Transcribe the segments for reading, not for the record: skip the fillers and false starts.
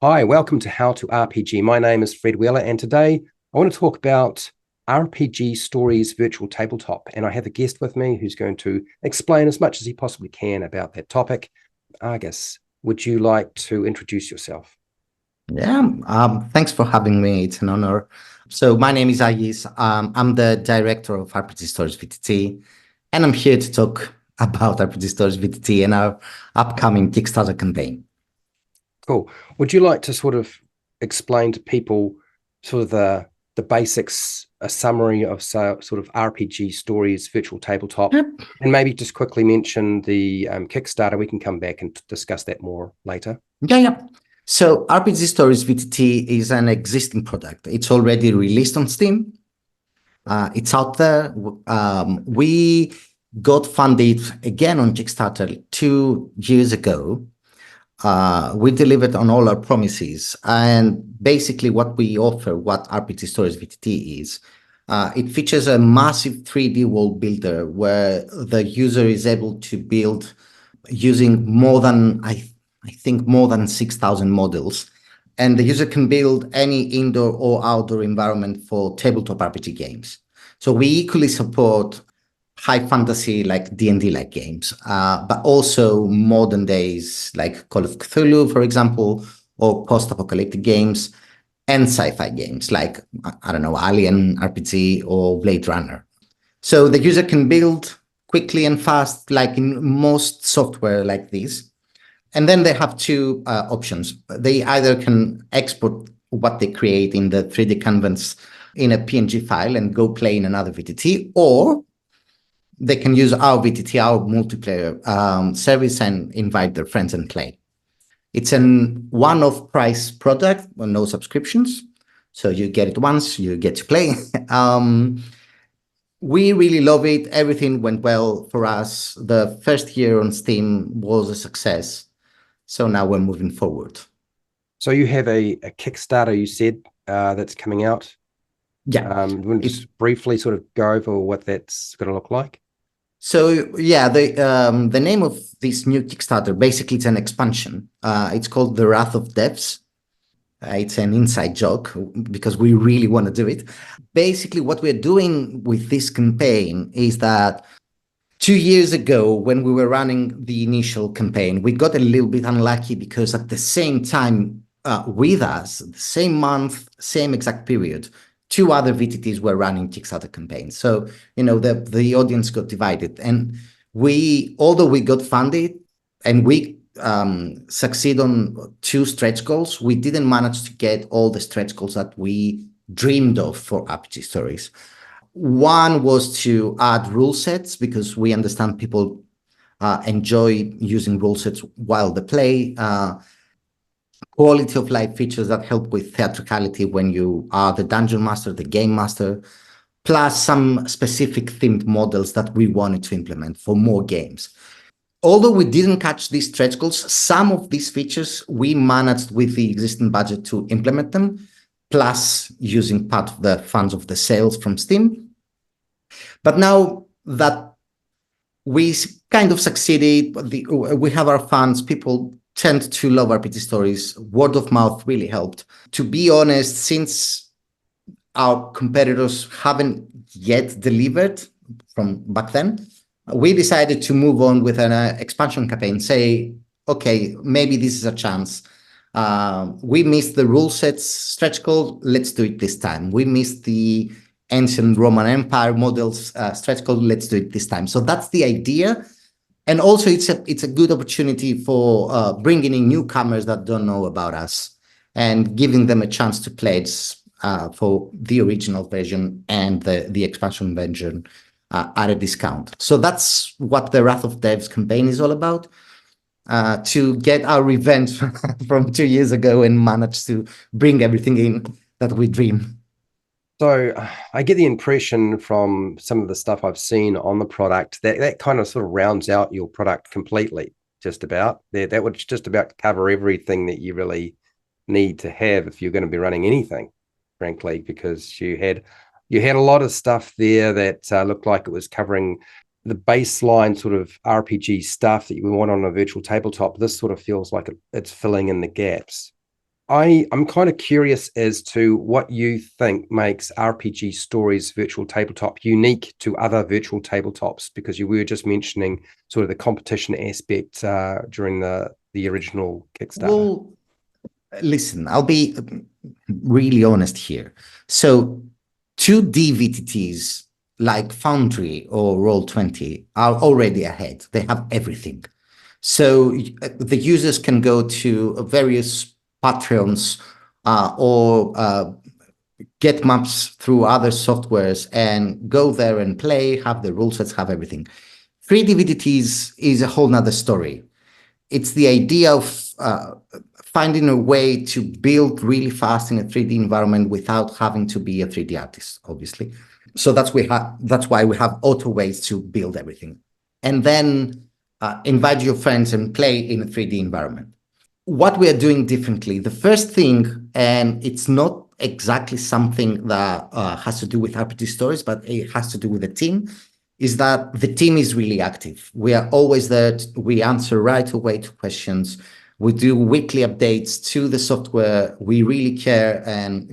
Hi, welcome to How to RPG. My name is Fred Wheeler, and today I want to talk about RPG Stories Virtual Tabletop. And I have a guest with me who's going to explain as much as he possibly can about that topic. Agis, would you like to introduce yourself? Yeah, thanks for having me. It's an honor. So my name is Agis. I'm the director of RPG Stories VTT, and I'm here to talk about RPG Stories VTT and our upcoming Kickstarter campaign. Cool. Would you like to sort of explain to people sort of the basics, a summary of sort of RPG Stories Virtual Tabletop, Yep. and maybe just quickly mention the Kickstarter? We can come back and discuss that more later. Yeah. So RPG Stories VTT is an existing product. It's already released on Steam. It's out there. We got funded again on Kickstarter 2 years ago. We delivered on all our promises. And basically what we offer, what RPG Stories VTT is, it features a massive 3D world builder where the user is able to build using I think more than 6,000 models. And the user can build any indoor or outdoor environment for tabletop RPG games. So we equally support high fantasy like D&D like games, but also modern days like Call of Cthulhu, for example, or post-apocalyptic games and sci-fi games like, I don't know, Alien RPG or Blade Runner. So the user can build quickly and fast like in most software like this. And then they have two options. They either can export what they create in the 3D canvas in a PNG file and go play in another VTT, or they can use our VTT, our multiplayer service, and invite their friends and play. It's an one-off price product, no subscriptions. So you get it once, you get to play. We really love it. Everything went well for us. The first year on Steam was a success. So now we're moving forward. So you have a Kickstarter, you said, that's coming out. Yeah. You want to just briefly sort of go over what that's going to look like? So yeah, the name of this new Kickstarter, basically it's an expansion. It's called The Wrath of Devs. It's an inside joke because we really want to do it. Basically, what we're doing with this campaign is that 2 years ago, when we were running the initial campaign, we got a little bit unlucky because at the same time with us, the same month, same exact period, two other VTTs were running Kickstarter campaigns. So, the audience got divided. And although we got funded and we succeed on two stretch goals, we didn't manage to get all the stretch goals that we dreamed of for RPG Stories. One was to add rule sets because we understand people enjoy using rule sets while they play. Quality of life features that help with theatricality when you are the dungeon master, the game master, plus some specific themed models that we wanted to implement for more games. Although we didn't catch these stretch goals, some of these features we managed with the existing budget to implement them, plus using part of the funds of the sales from Steam. But now that we kind of succeeded, we have our fans, people tend to love RPG Stories. Word of mouth really helped. To be honest, since our competitors haven't yet delivered from back then, we decided to move on with an expansion campaign, say, okay, maybe this is a chance. We missed the rule sets stretch goal, let's do it this time. We missed the ancient Roman Empire models stretch goal, let's do it this time. So that's the idea. And also it's a good opportunity for bringing in newcomers that don't know about us and giving them a chance to pledge for the original version and the expansion version at a discount. So that's what the Wrath of Devs campaign is all about, to get our revenge from 2 years ago and manage to bring everything in that we dream. So I get the impression from some of the stuff I've seen on the product that kind of sort of rounds out your product completely, just about. That would just about cover everything that you really need to have if you're going to be running anything, frankly, because you had a lot of stuff there that looked like it was covering the baseline sort of RPG stuff that you want on a virtual tabletop. This sort of feels like it's filling in the gaps. I'm kind of curious as to what you think makes RPG Stories Virtual Tabletop unique to other virtual tabletops, because you were just mentioning sort of the competition aspect during the original Kickstarter. Well, listen, I'll be really honest here. So 2D VTTs like Foundry or Roll20 are already ahead. They have everything. So the users can go to various Patreons or get maps through other softwares and go there and play, have the rule sets, have everything. 3D VTTs is a whole nother story. It's the idea of finding a way to build really fast in a 3D environment without having to be a 3D artist, obviously. So that's why we have auto ways to build everything. And then invite your friends and play in a 3D environment. What we are doing differently, the first thing, and it's not exactly something that has to do with RPG Stories, but it has to do with the team, is that the team is really active. We are always there. We answer right away to questions. We do weekly updates to the software. We really care. And,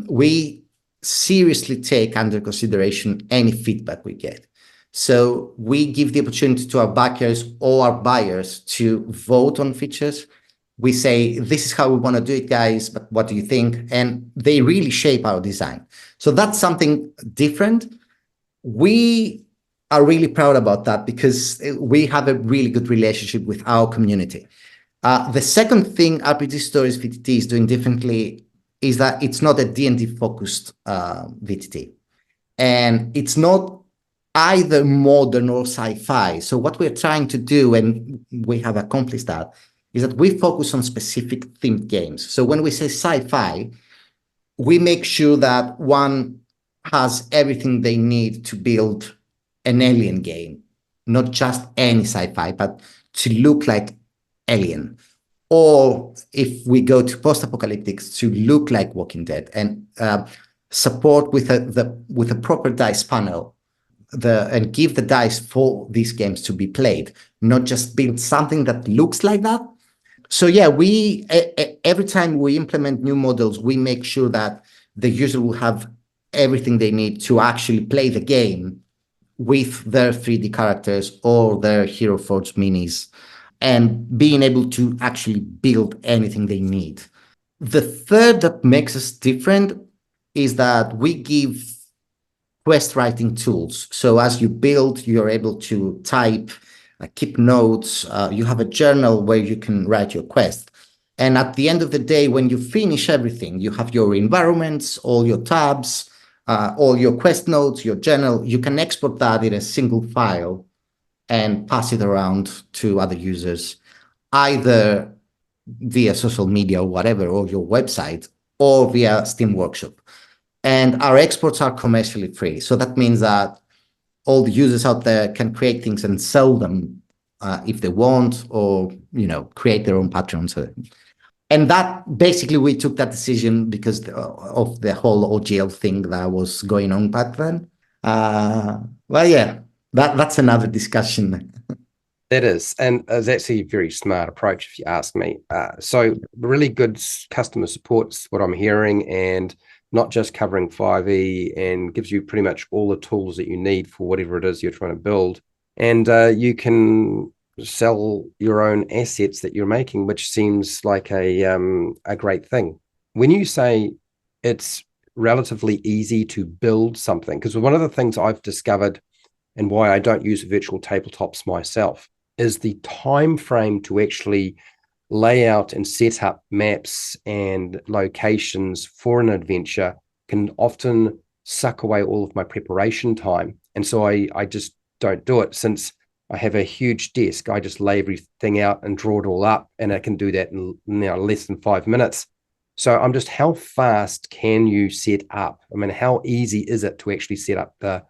we seriously take under consideration any feedback we get. So we give the opportunity to our backers or our buyers to vote on features. We say, this is how we want to do it, guys, but what do you think? And they really shape our design. So that's something different. We are really proud about that because we have a really good relationship with our community. The second thing RPG Stories VTT is doing differently is that it's not a D&D focused VTT. And it's not either modern or sci-fi. So what we're trying to do, and we have accomplished that, is that we focus on specific themed games. So when we say sci-fi, we make sure that one has everything they need to build an alien game, not just any sci-fi, but to look like Alien. Or if we go to post-apocalyptics, to look like Walking Dead, and support with a proper dice panel, and give the dice for these games to be played, not just build something that looks like that. So yeah, we every time we implement new models, we make sure that the user will have everything they need to actually play the game with their 3D characters or their Hero Forge minis, and being able to actually build anything they need. The third that makes us different is that we give quest writing tools. So as you build, you're able to type, keep notes. You have a journal where you can write your quest. And at the end of the day, when you finish everything, you have your environments, all your tabs, all your quest notes, your journal. You can export that in a single file and pass it around to other users, either via social media or whatever, or your website, or via Steam Workshop. And our exports are commercially free. So that means that all the users out there can create things and sell them if they want, or, create their own patrons. And that basically, we took that decision because of the whole OGL thing that was going on back then. Well, yeah, that's another discussion. That is, and it's actually a very smart approach, if you ask me. So really good customer support's what I'm hearing, and not just covering 5e, and gives you pretty much all the tools that you need for whatever it is you're trying to build. And you can sell your own assets that you're making, which seems like a great thing. When you say it's relatively easy to build something, because one of the things I've discovered and why I don't use virtual tabletops myself is the time frame to actually lay out and set up maps and locations for an adventure can often suck away all of my preparation time. And so I just don't do it. Since I have a huge desk, I just lay everything out and draw it all up, and I can do that in less than 5 minutes. So I'm just, how fast can you set up? I mean, how easy is it to actually set up the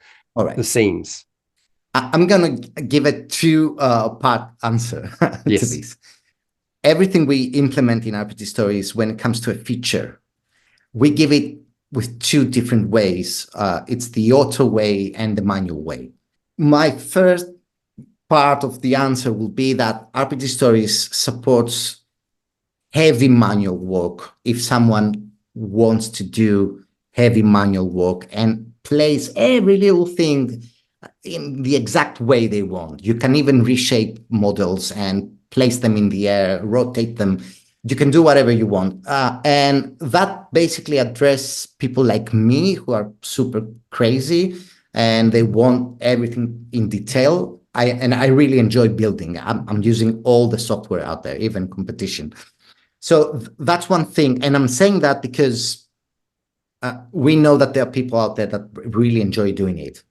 scenes? I'm going to give a two-part answer to this. Everything we implement in RPG Stories, when it comes to a feature, we give it with two different ways. It's the auto way and the manual way. My first part of the answer will be that RPG Stories supports heavy manual work if someone wants to do heavy manual work and place every little thing in the exact way they want. You can even reshape models and place them in the air, rotate them. You can do whatever you want. And that basically addresses people like me who are super crazy and they want everything in detail. I really enjoy building. I'm using all the software out there, even competition. So that's one thing. And I'm saying that because we know that there are people out there that really enjoy doing it.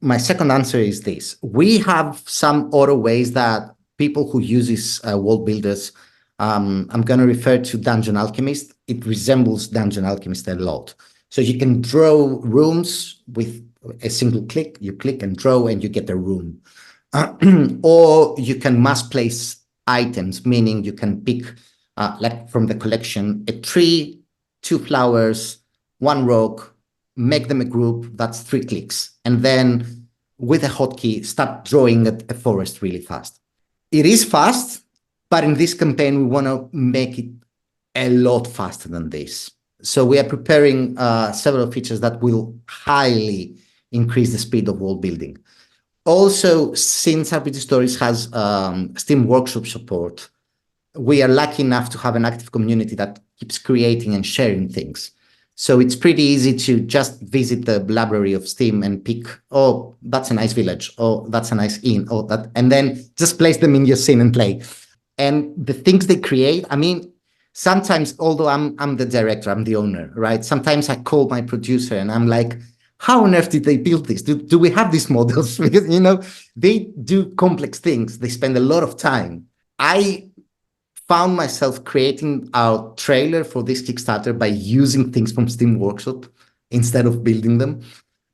My second answer is this. We have some other ways that people who use these world builders, I'm going to refer to Dungeon Alchemist. It resembles Dungeon Alchemist a lot. So you can draw rooms with a single click. You click and draw and you get a room. Or you can mass place items, meaning you can pick, like from the collection, a tree, 2 flowers, 1 rock, make them a group, that's 3 clicks. And then with a hotkey, start drawing a forest really fast. It is fast, but in this campaign, we want to make it a lot faster than this. So we are preparing several features that will highly increase the speed of world building. Also, since RPG Stories has Steam Workshop support, we are lucky enough to have an active community that keeps creating and sharing things. So it's pretty easy to just visit the library of Steam and pick, oh, that's a nice village. Oh, that's a nice inn. Oh, that, and then just place them in your scene and play. And the things they create, I mean, sometimes, although I'm the director, I'm the owner, right? Sometimes I call my producer and I'm like, how on earth did they build this? Do we have these models? Because, you know, they do complex things. They spend a lot of time. I found myself creating our trailer for this Kickstarter by using things from Steam Workshop instead of building them.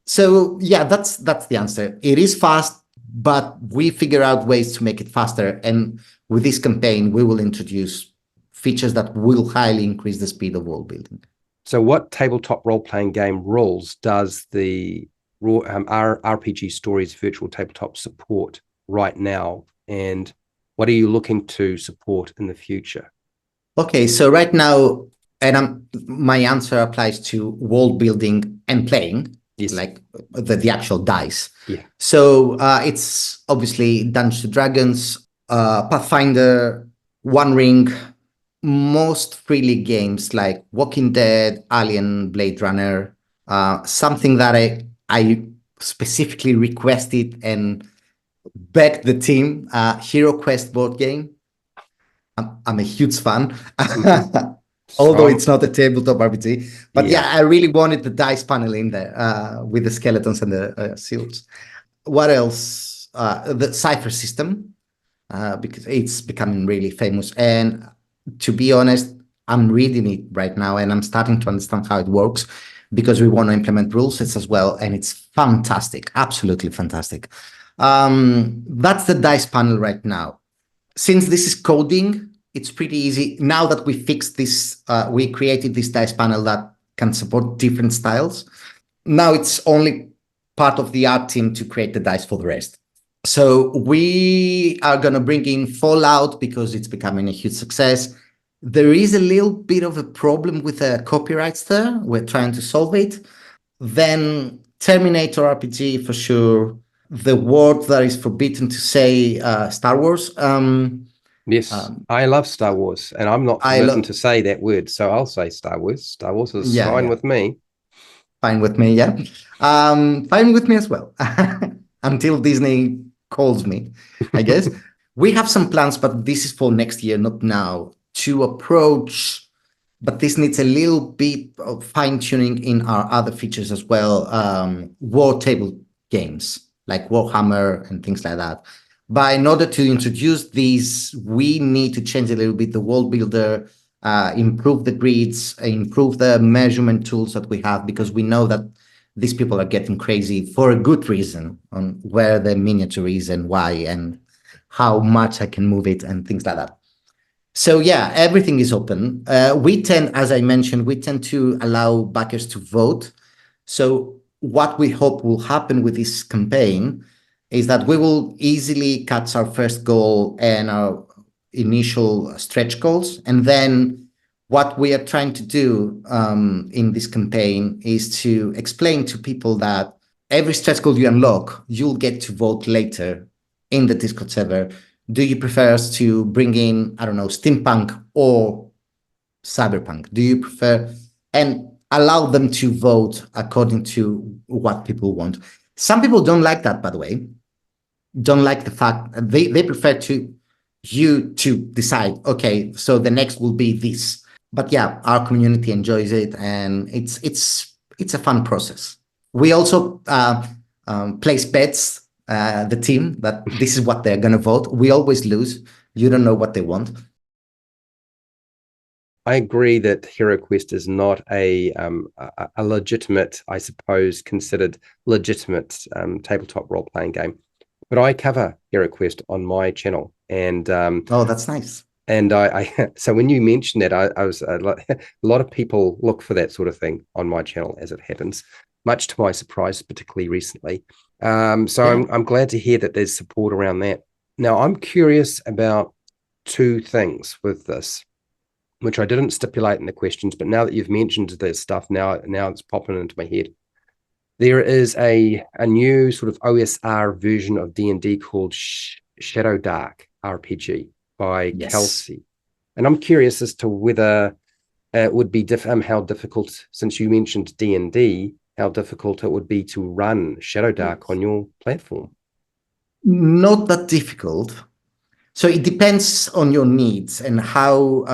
So yeah, that's the answer. It is fast, but we figure out ways to make it faster. And with this campaign, we will introduce features that will highly increase the speed of world building. So what tabletop role-playing game rules does the RPG Stories Virtual Tabletop support right now? And what are you looking to support in the future? Okay, so right now, and my answer applies to world building and playing, yes, like the actual dice. Yeah. So it's obviously Dungeons and Dragons, Pathfinder, One Ring, most freely games like Walking Dead, Alien, Blade Runner, something that I specifically requested and begged the team, Hero Quest board game. I'm a huge fan, although it's not a tabletop RPG. But yeah, I really wanted the dice panel in there with the skeletons and the seals. What else? The Cypher System, because it's becoming really famous. And to be honest, I'm reading it right now and I'm starting to understand how it works because we want to implement rule sets as well. And it's fantastic, absolutely fantastic. That's the dice panel right now. Since this is coding, it's pretty easy. Now that we fixed this, we created this dice panel that can support different styles. Now it's only part of the art team to create the dice for the rest. So we are going to bring in Fallout because it's becoming a huge success. There is a little bit of a problem with the copyrights there. We're trying to solve it. Then Terminator RPG for sure. The word that is forbidden to say, Star Wars. Yes, I love Star Wars, and I'm not forbidden to say that word, so I'll say Star Wars. Star Wars is fine with me. Fine with me, yeah. Fine with me as well. Until Disney calls me, I guess. We have some plans, but this is for next year, not now, to approach, but this needs a little bit of fine-tuning in our other features as well, war table games, like Warhammer and things like that. But in order to introduce these, we need to change a little bit the world builder, improve the grids, improve the measurement tools that we have, because we know that these people are getting crazy for a good reason on where the miniature is and why and how much I can move it and things like that. So yeah, everything is open. We tend, as I mentioned, we tend to allow backers to vote. So what we hope will happen with this campaign is that we will easily catch our first goal and initial stretch goals. And then what we are trying to do in this campaign is to explain to people that every stretch goal you unlock, you'll get to vote later in the Discord server. Do you prefer us to bring in, I don't know, steampunk or cyberpunk? Do you prefer? And allow them to vote according to what people want. Some people don't like that, by the way. Don't like the fact they prefer you to decide, okay, so the next will be this. But yeah, our community enjoys it, and it's a fun process. We also place bets, the team, that this is what they're going to vote. We always lose. You don't know what they want. I agree that HeroQuest is not a legitimate, I suppose, considered legitimate tabletop role-playing game. But I cover HeroQuest on my channel, and oh, that's nice. And I so when you mentioned that, I was a lot of people look for that sort of thing on my channel, as it happens, much to my surprise, particularly recently. So I'm glad to hear that there's support around that. Now, I'm curious about two things with this, which I didn't stipulate in the questions, but now that you've mentioned this stuff, now it's popping into my head. There is a new sort of OSR version of D&D called Shadow Dark RPG by Kelsey. And I'm curious as to whether it would be how difficult, since you mentioned D&D, how difficult it would be to run Shadow Dark on your platform. Not that difficult. So it depends on your needs and how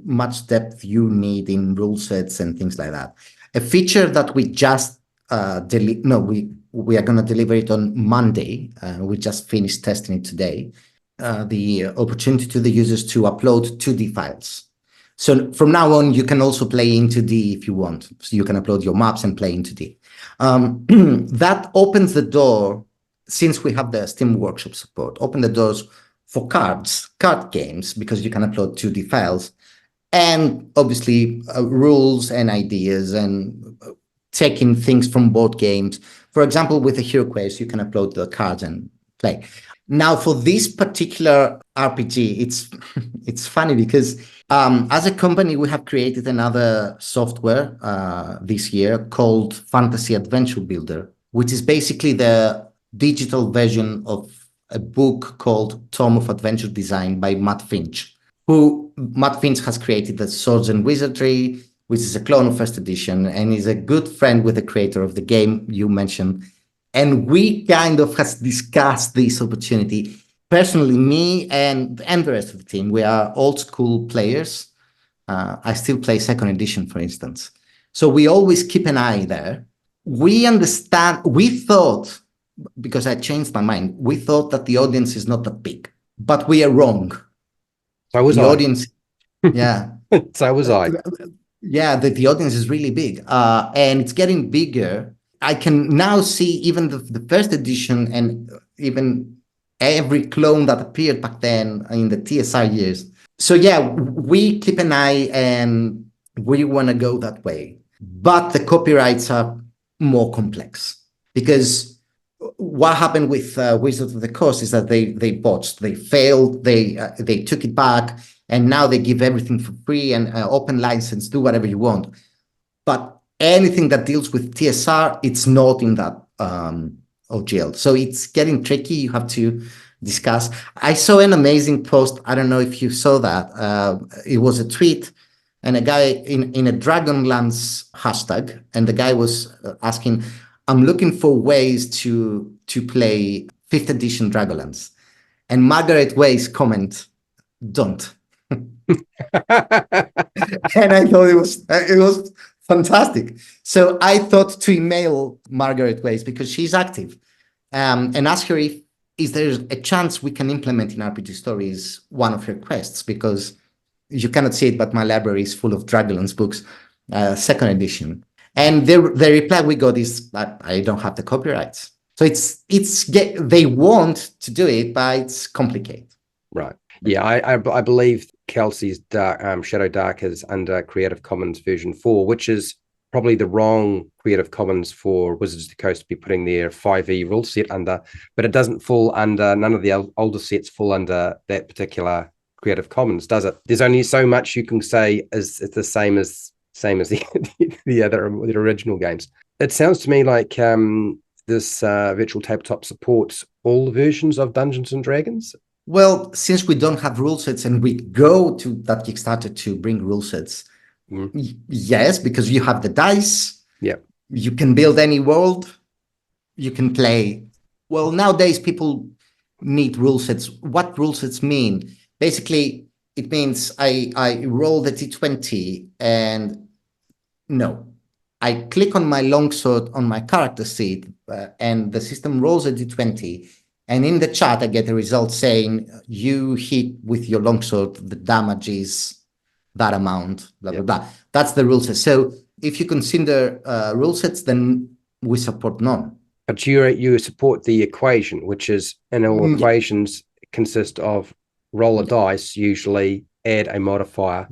much depth you need in rule sets and things like that. A feature that we just we are going to deliver it on Monday. We just finished testing it today. The opportunity to the users to upload 2D files. So from now on, you can also play in 2D if you want. So you can upload your maps and play in 2D. That opens the door, since we have the Steam Workshop support, open the doors for card games, because you can upload 2D files, and obviously rules and ideas, and taking things from board games. For example, with a HeroQuest, you can upload the cards and play. Now, for this particular RPG, it's funny because as a company, we have created another software this year called Fantasy Adventure Builder, which is basically the digital version of a book called Tome of Adventure Design by Matt Finch, Matt Finch has created the Swords and Wizardry, which is a clone of first edition, and is a good friend with the creator of the game you mentioned. And we kind of has discussed this opportunity. Personally, me and the rest of the team, we are old school players. I still play second edition, for instance. So we always keep an eye there. We thought, because I changed my mind, we thought that the audience is not that big, but we are wrong. So was the I. Audience, yeah. So was I. Yeah, the audience is really big, and it's getting bigger. I can now see even the first edition and even every clone that appeared back then in the TSR years. So yeah, we keep an eye and we want to go that way. But the copyrights are more complex, because what happened with Wizards of the Coast is that they botched, they failed, they took it back, and now they give everything for free and open license, do whatever you want. But anything that deals with TSR, it's not in that OGL. So it's getting tricky. You have to discuss. I saw an amazing post. I don't know if you saw that. It was a tweet and a guy in a Dragonlance hashtag, and the guy was asking, I'm looking for ways to play 5th edition Dragonlance. And Margaret Way's comment, don't. And I thought it was fantastic. So I thought to email Margaret Ways, because she's active, and ask her if is there a chance we can implement in RPG Stories one of her quests, because you cannot see it, but my library is full of Dragonlance books, 2nd edition. And the reply we got is that I don't have the copyrights. So they want to do it, but it's complicated. Right. Yeah, I believe Kelsey's Shadow Dark is under Creative Commons version 4, which is probably the wrong Creative Commons for Wizards of the Coast to be putting their 5e rule set under, but it doesn't fall under, none of the older sets fall under that particular Creative Commons, does it? There's only so much you can say is it's the same as the original games. It sounds to me like this Virtual Tabletop supports all versions of Dungeons and Dragons. Well, since we don't have rule sets and we go to that Kickstarter to bring rule sets, yes, because you have the dice. Yeah. You can build any world. You can play. Well, nowadays people need rule sets. What rule sets mean? Basically, it means I roll the T20 and no, I click on my longsword on my character sheet and the system rolls a D20. And in the chat, I get a result saying you hit with your longsword, the damage is that amount, blah, blah, blah. That's the rule set. So if you consider rule sets, then we support none. But you support the equation, which is, and all equations consist of roll a dice, usually add a modifier,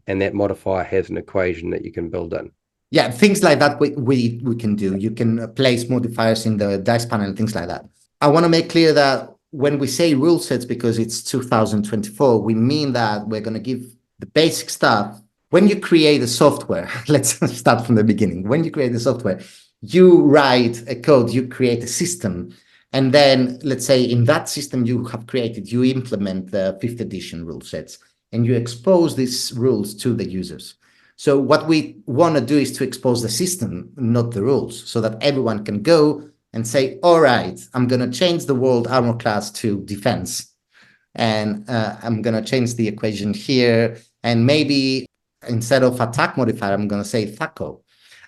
and that modifier has an equation that you can build in. Yeah, things like that we can do. You can place modifiers in the dice panel and things like that. I want to make clear that when we say rule sets, because it's 2024, we mean that we're going to give the basic stuff. When you create a software, let's start from the beginning. When you create the software, you write a code, you create a system. And then let's say in that system you have created, you implement the 5th edition rule sets and you expose these rules to the users. So what we want to do is to expose the system, not the rules, so that everyone can go and say, all right, I'm going to change the world armor class to defense. And I'm going to change the equation here. And maybe instead of attack modifier, I'm going to say THACO.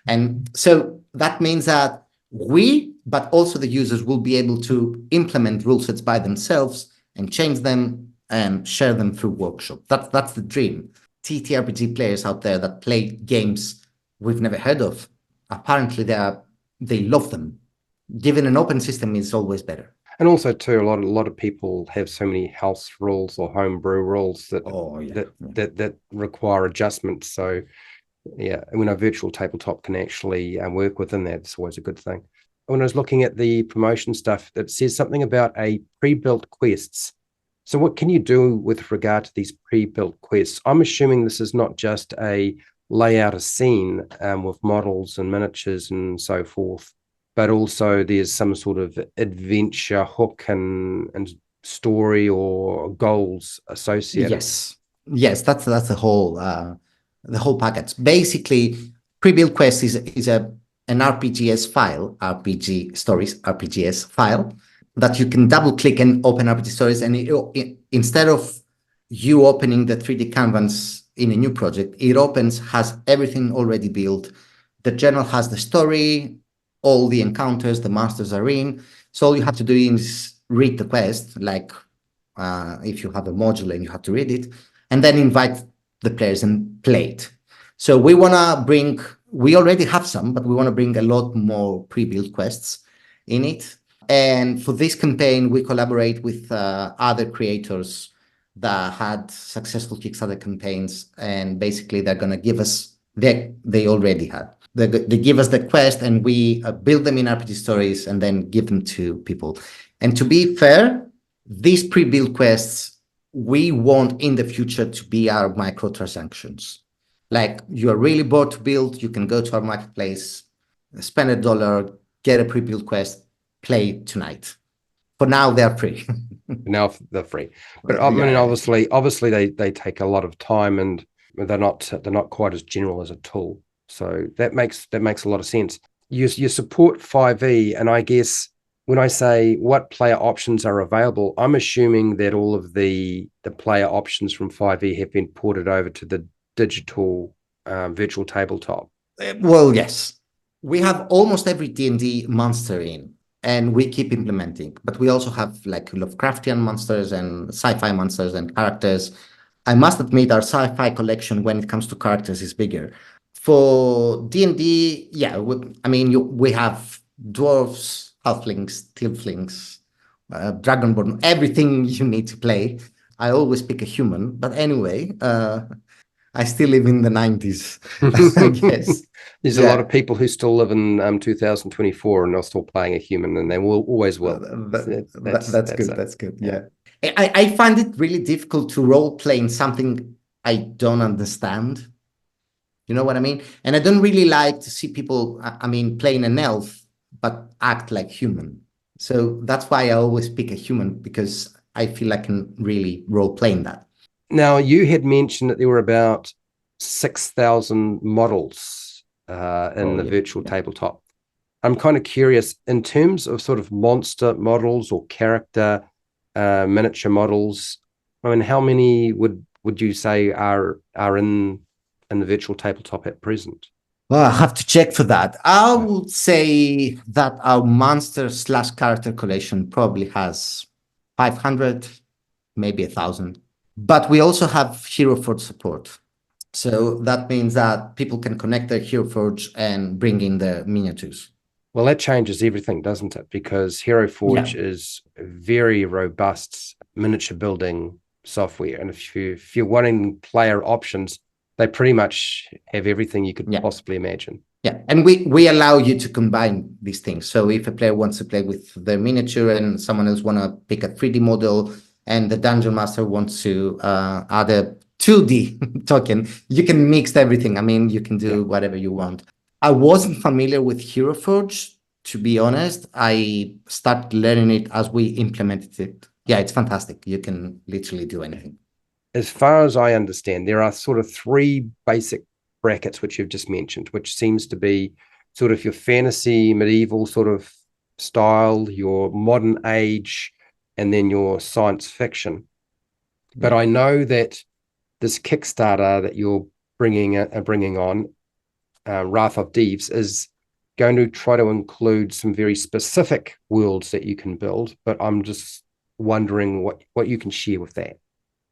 And so that means that we, but also the users, will be able to implement rule sets by themselves and change them and share them through workshop. That's the dream. TTRPG players out there that play games we've never heard of, apparently they love them. Given an open system is always better. And also too, a lot of people have so many house rules or homebrew rules that require adjustment. So yeah, when a virtual tabletop can actually work within that, it's always a good thing. When I was looking at the promotion stuff, it says something about a pre-built quests. So what can you do with regard to these pre-built quests? I'm assuming this is not just a layout a scene with models and miniatures and so forth, but also there's some sort of adventure hook and story or goals associated. Yes, that's the whole package. Basically, Prebuild Quest is an RPGS file, RPG Stories RPGS file that you can double click and open RPG Stories. And instead of you opening the 3D canvas in a new project, it has everything already built. The journal has the story, all the encounters, the masters are in. So all you have to do is read the quest, like if you have a module and you have to read it, and then invite the players and play it. So we already have some, but we want to bring a lot more pre-built quests in it. And for this campaign, we collaborate with other creators that had successful Kickstarter campaigns, and basically they're going to give us, they already had. They give us the quest and we build them in RPG Stories and then give them to people. And to be fair, these pre-built quests, we want in the future to be our microtransactions. Like you are really bored to build, you can go to our marketplace, spend $1, get a pre-built quest, play tonight. For now, they're free. Now they're free. But I mean, obviously they take a lot of time and they're not quite as general as a tool. So that makes a lot of sense. You support 5e, and I guess when I say what player options are available, I'm assuming that all of the player options from 5e have been ported over to the digital virtual tabletop. Well, yes. We have almost every D&D monster in, and we keep implementing. But we also have like Lovecraftian monsters and sci-fi monsters and characters. I must admit our sci-fi collection when it comes to characters is bigger. For D&D, yeah, we have dwarves, halflings, tieflings, dragonborn, everything you need to play. I always pick a human, but anyway, I still live in the 90s, I guess. There's a lot of people who still live in 2024 and are still playing a human, and they will always will. That's good. Yeah. I find it really difficult to role play in something I don't understand. You know what I mean? And I don't really like to see people, I mean, playing an elf, but act like human. So that's why I always pick a human, because I feel I can really role play in that. Now, you had mentioned that there were about 6,000 models in the virtual tabletop. I'm kind of curious in terms of sort of monster models or character miniature models. I mean, how many would you say are in the virtual tabletop at present? Well, I have to check for that. I would say that our monster/character collection probably has 500, maybe 1,000. But we also have Hero Forge support. So that means that people can connect their Hero Forge and bring in the miniatures. Well, that changes everything, doesn't it? Because Hero Forge is very robust miniature building software. And if you're wanting player options, they pretty much have everything you could possibly imagine. Yeah, and we allow you to combine these things. So if a player wants to play with the miniature and someone else want to pick a 3D model and the dungeon master wants to add a 2D token, you can mix everything. I mean, you can do whatever you want. I wasn't familiar with Hero Forge, to be honest. I started learning it as we implemented it. Yeah, it's fantastic. You can literally do anything. As far as I understand, there are sort of three basic brackets which you've just mentioned, which seems to be sort of your fantasy, medieval sort of style, your modern age, and then your science fiction. But I know that this Kickstarter that you're bringing on, Wrath of Thieves, is going to try to include some very specific worlds that you can build. But I'm just wondering what you can share with that.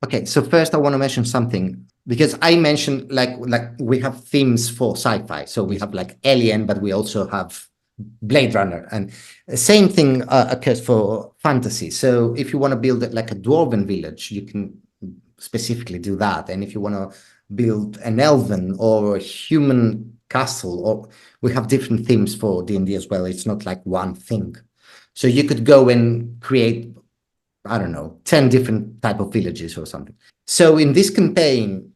Okay, so first I want to mention something, because I mentioned like we have themes for sci-fi. So we have like Alien, but we also have Blade Runner, and the same thing occurs for fantasy. So if you want to build it like a dwarven village, you can specifically do that. And if you want to build an elven or a human castle, or we have different themes for D&D as well. It's not like one thing. So you could go and create, I don't know, 10 different type of villages or something. So in this campaign,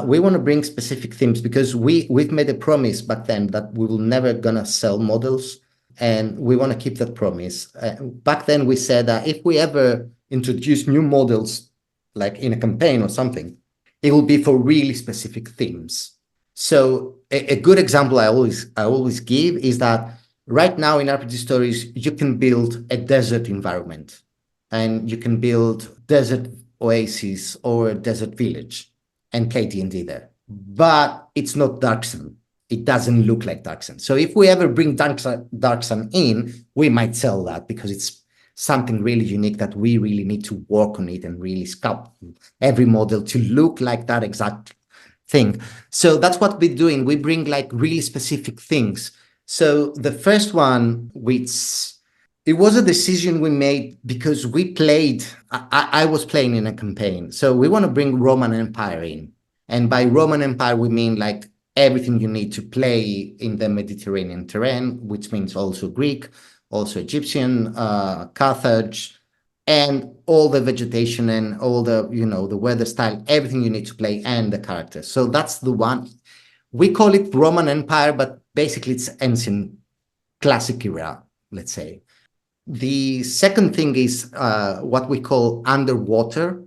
we want to bring specific themes, because we've made a promise back then that we will never gonna sell models, and we want to keep that promise. Back then we said that if we ever introduce new models, like in a campaign or something, it will be for really specific themes. So a good example I always give is that right now in RPG Stories, you can build a desert environment, and you can build desert oasis or a desert village and play D&D there. But it's not Dark Sun. It doesn't look like Dark Sun. So if we ever bring Dark Sun in, we might sell that, because it's something really unique that we really need to work on it and really sculpt every model to look like that exact thing. So that's what we're doing. We bring like really specific things. So the first one, which it was a decision we made because we played, I was playing in a campaign. So we want to bring Roman Empire in. And by Roman Empire, we mean like everything you need to play in the Mediterranean terrain, which means also Greek, also Egyptian, Carthage, and all the vegetation and all the, the weather style, everything you need to play, and the characters. So that's the one. We call it Roman Empire, but basically it's ancient classic era, let's say. The second thing is what we call underwater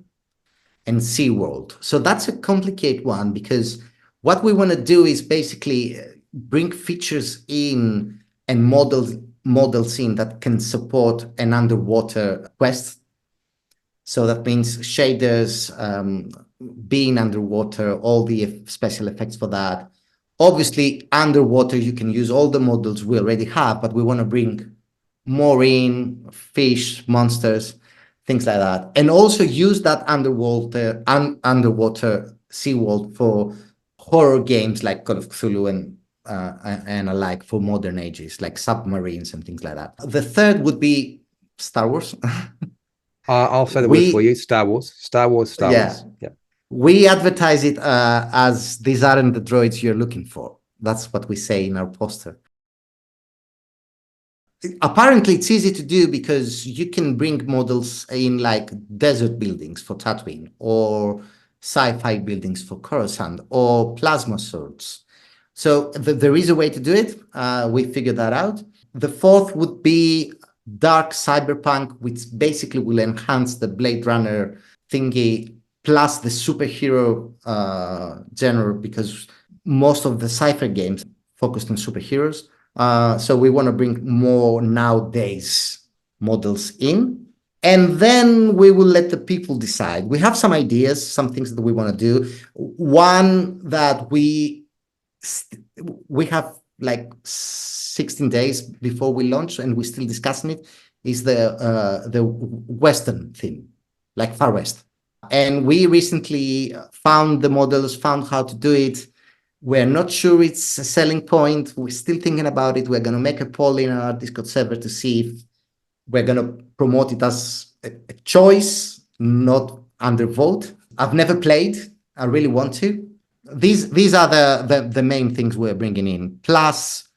and seaworld. So that's a complicated one, because what we want to do is basically bring features in and models in that can support an underwater quest. So that means shaders, being underwater, all the special effects for that. Obviously, underwater, you can use all the models we already have, but we want to bring more in, fish, monsters, things like that. And also use that underwater seaworld for horror games like Call of Cthulhu and alike, for modern ages, like submarines and things like that. The third would be Star Wars. I'll say the word for you: Star Wars. Star Wars. Yeah. We advertise it as these aren't the droids you're looking for. That's what we say in our poster. Apparently, it's easy to do because you can bring models in like desert buildings for Tatooine, or sci-fi buildings for Coruscant, or plasma swords. So there is a way to do it. We figured that out. The fourth would be dark cyberpunk, which basically will enhance the Blade Runner thingy plus the superhero genre, because most of the Cypher games focused on superheroes. So we want to bring more nowadays models in. And then we will let the people decide. We have some ideas, some things that we want to do. One that we have like 16 days before we launch, and we're still discussing it, is the Western theme, like Far West. And we recently found the models, found how to do it. We're not sure it's a selling point. We're still thinking about it. We're going to make a poll in our Discord server to see if we're going to promote it as a choice, not under vote. I've never played. I really want to. These are the main things we're bringing in, plus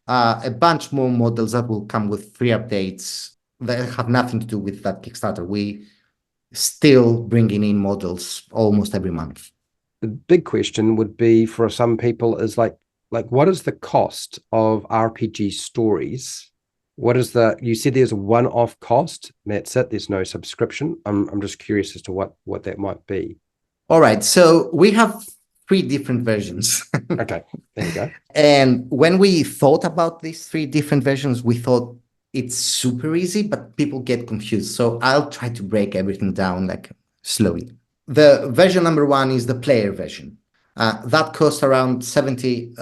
a bunch more models that will come with free updates that have nothing to do with that Kickstarter. We still bringing in models almost every month. The big question would be for some people is like what is the cost of RPG stories? What is you said there's a one-off cost, that's it, there's no subscription. I'm just curious as to what that might be. All right, so we have 3 different versions. Okay, there you go. And when we thought about these 3 different versions, we thought it's super easy, but people get confused. So I'll try to break everything down like slowly. The version number 1 is the player version. That costs around 17,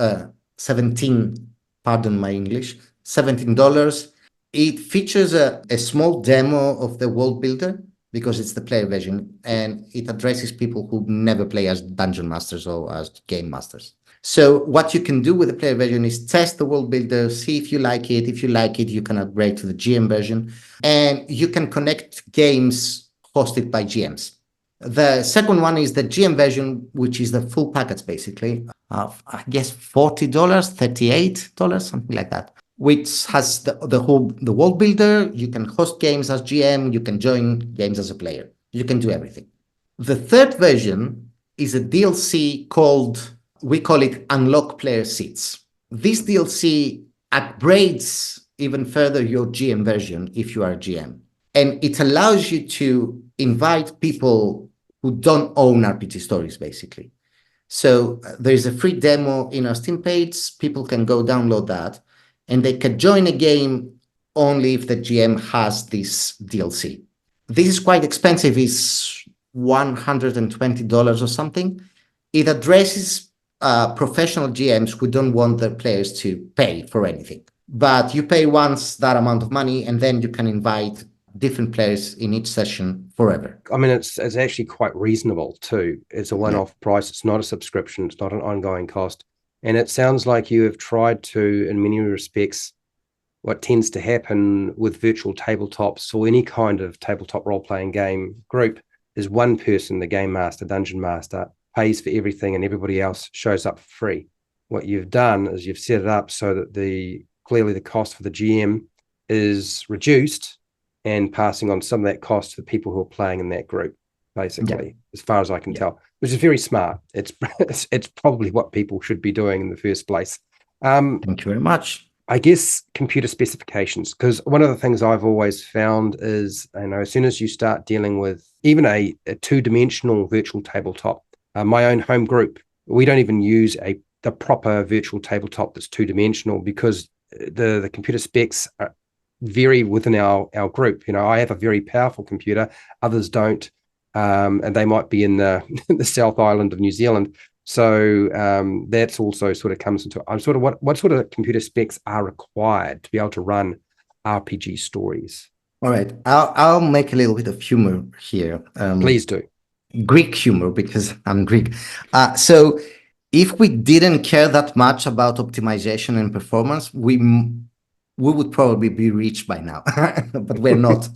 pardon my English, $17. It features a small demo of the world builder because it's the player version, and it addresses people who never play as dungeon masters or as game masters. So what you can do with the player version is test the world builder, see if you like it. If you like it, you can upgrade to the GM version, and you can connect games hosted by GMs. The second one is the GM version, which is the full package, basically. I guess $40, $38, something like that, which has the world builder. You can host games as GM. You can join games as a player. You can do everything. The third version is a DLC called, we call it Unlock Player Seats. This DLC upgrades even further your GM version if you are a GM. And it allows you to invite people who don't own RPG stories, basically. So there's a free demo in our Steam page. People can go download that, and they can join a game only if the GM has this DLC. This is quite expensive. It's $120 or something. It addresses professional GMs who don't want their players to pay for anything. But you pay once that amount of money, and then you can invite different players in each session forever. I mean, it's actually quite reasonable too. It's a one-off price. It's not a subscription. It's not an ongoing cost. And it sounds like you have tried to, in many respects, what tends to happen with virtual tabletops or any kind of tabletop role-playing game group is one person, the game master, dungeon master, pays for everything and everybody else shows up for free. What you've done is you've set it up so that clearly the cost for the GM is reduced, and passing on some of that cost to the people who are playing in that group, basically, as far as I can tell, which is very smart. It's probably what people should be doing in the first place. Thank you very much. I guess computer specifications, because one of the things I've always found is, as soon as you start dealing with even a two-dimensional virtual tabletop, my own home group, we don't even use the proper virtual tabletop that's two-dimensional because the computer specs vary within our group. I have a very powerful computer, others don't, and they might be in the South Island of New Zealand. So that's also sort of comes into what sort of computer specs are required to be able to run RPG stories. All right, I'll make a little bit of humor here. Please do. Greek humor, because I'm Greek. So if we didn't care that much about optimization and performance, we would probably be rich by now, but we're not.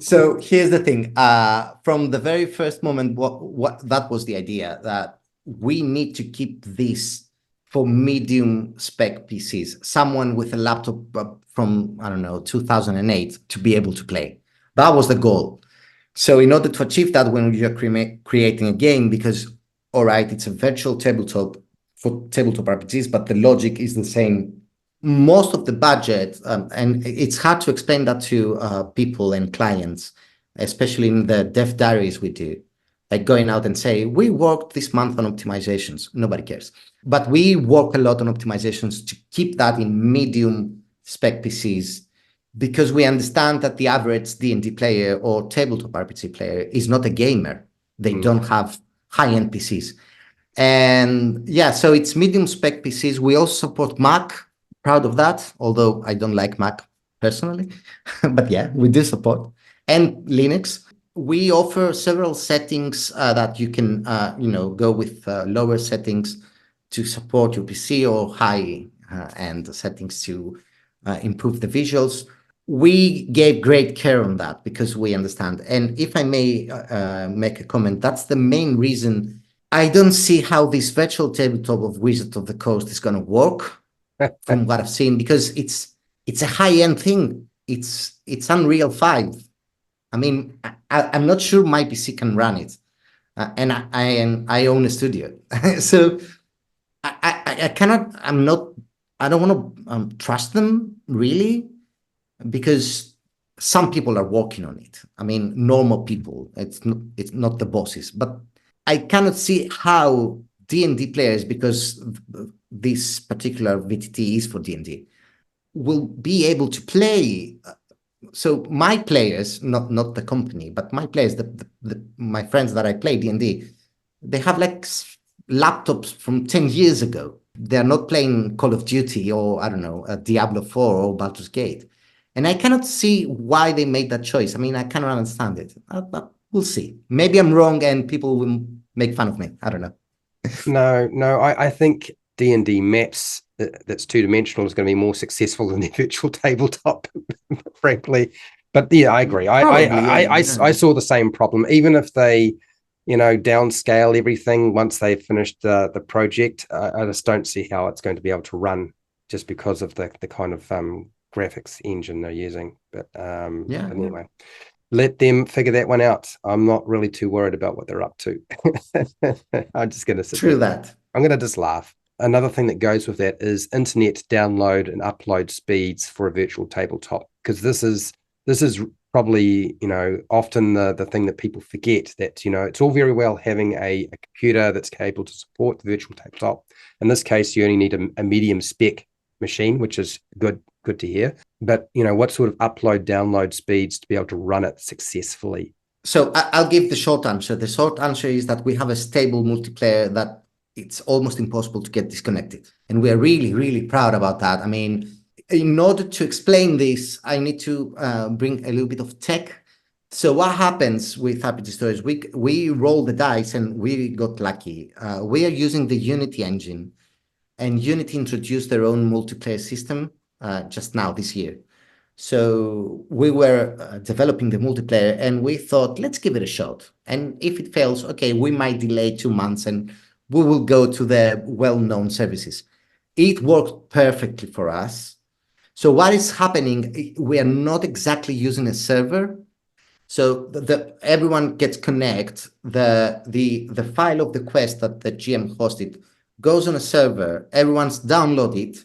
So here's the thing. From the very first moment, what that was the idea, that we need to keep this for medium spec PCs, someone with a laptop from, I don't know, 2008 to be able to play. That was the goal. So in order to achieve that, when you're creating a game, because, all right, it's a virtual tabletop for tabletop RPGs, but the logic is the same. Most of the budget, and it's hard to explain that to people and clients, especially in the dev diaries we do, like going out and say, we worked this month on optimizations. Nobody cares. But we work a lot on optimizations to keep that in medium spec PCs, because we understand that the average D&D player or tabletop RPG player is not a gamer. They don't have high-end PCs. And yeah, so it's medium spec PCs. We also support Mac. Proud of that, although I don't like Mac personally. But yeah, we do support. And Linux. We offer several settings that you can go with lower settings to support your PC, or high end settings to improve the visuals. We gave great care on that because we understand. And if I may make a comment, that's the main reason I don't see how this virtual tabletop of Wizards of the Coast is going to work from what I've seen, because it's a high-end thing. It's Unreal 5. I mean, I'm not sure my PC can run it. And I own a studio. So I cannot, I don't want to trust them really, because some people are working on it. I mean, normal people, it's not the bosses, but I cannot see how D&D players, because this particular VTT is for D&D, will be able to play. So my players, not the company, but my players, my friends that I play D&D, they have like laptops from 10 years ago. They're not playing Call of Duty or, I don't know, Diablo 4 or Baldur's Gate. And I cannot see why they made that choice. I mean, I cannot understand it. But we'll see. Maybe I'm wrong and people will make fun of me. I don't know. No, I think D&D maps that's two-dimensional is going to be more successful than the virtual tabletop, frankly. But yeah, I agree. I saw the same problem. Even if they, downscale everything once they've finished the project, I just don't see how it's going to be able to run, just because of the kind of graphics engine they're using. But anyway, let them figure that one out. I'm not really too worried about what they're up to. I'm just going to sit True there. that. I'm going to just laugh. Another thing that goes with that is internet download and upload speeds for a virtual tabletop, because this is probably often the thing that people forget, that it's all very well having a computer that's able to support the virtual tabletop. In this case, you only need a medium spec machine, which is good to hear. But what sort of upload download speeds to be able to run it successfully? So I'll give the short answer. The short answer is that we have a stable multiplayer that it's almost impossible to get disconnected. And we are really, really proud about that. I mean, in order to explain this, I need to bring a little bit of tech. So what happens with RPG Stories? We roll the dice and we got lucky. We are using the Unity engine, and Unity introduced their own multiplayer system just now this year. So we were developing the multiplayer and we thought, let's give it a shot. And if it fails, okay, we might delay 2 months and we will go to the well-known services. It worked perfectly for us. So what is happening, we are not exactly using a server. So everyone gets connect. The file of the quest that the GM hosted goes on a server. Everyone's downloaded.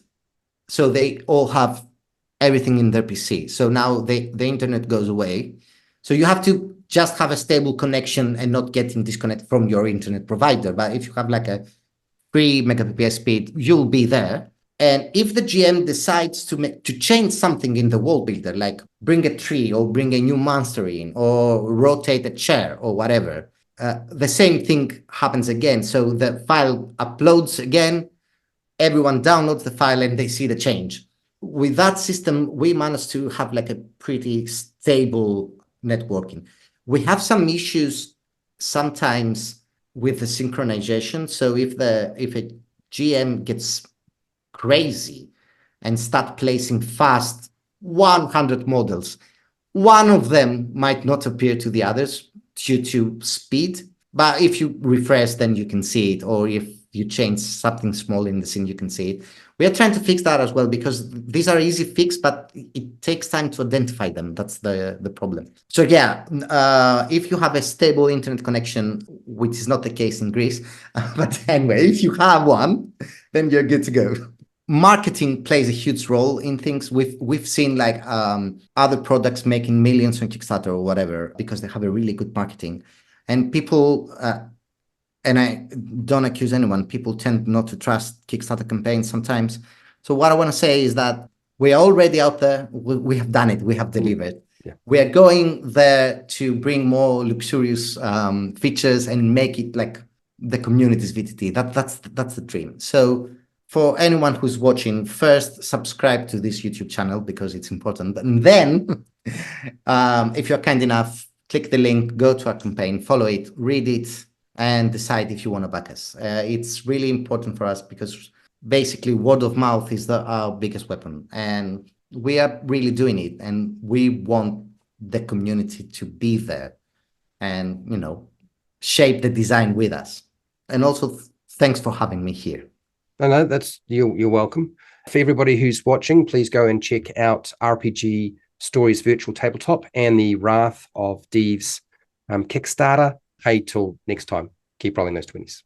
So they all have everything in their PC. So now the internet goes away. So you have to just have a stable connection and not getting disconnected from your internet provider. But if you have like a 3 Mbps speed, you'll be there. And if the GM decides to change something in the world builder, like bring a tree or bring a new monster in or rotate a chair or whatever, the same thing happens again. So the file uploads again, everyone downloads the file and they see the change. With that system, we managed to have like a pretty stable networking. We have some issues sometimes with the synchronization. So if a GM gets crazy and start placing fast 100 models, one of them might not appear to the others due to speed. But if you refresh, then you can see it. Or if you change something small in the scene, you can see it. We are trying to fix that as well, because these are easy fix, but it takes time to identify them. That's the problem. So yeah, if you have a stable internet connection, which is not the case in Greece, but anyway, if you have one, then you're good to go. Marketing plays a huge role in things. We've seen like other products making millions on Kickstarter or whatever because they have a really good marketing, and people. And I don't accuse anyone. People tend not to trust Kickstarter campaigns sometimes. So what I want to say is that we are already out there. We have done it. We have delivered. Yeah. We are going there to bring more luxurious features and make it like the community's VTT. That's the dream. So for anyone who's watching, first subscribe to this YouTube channel because it's important. And then, if you're kind enough, click the link, go to our campaign, follow it, read it, and decide if you want to back us. It's really important for us because basically word of mouth is our biggest weapon, and we are really doing it, and we want the community to be there and, you know, shape the design with us. And also thanks for having me here. No, that's you're welcome. For everybody who's watching, please go and check out RPG Stories Virtual Tabletop and the Wrath of Thieves Kickstarter. Hey, till next time, keep rolling those 20s.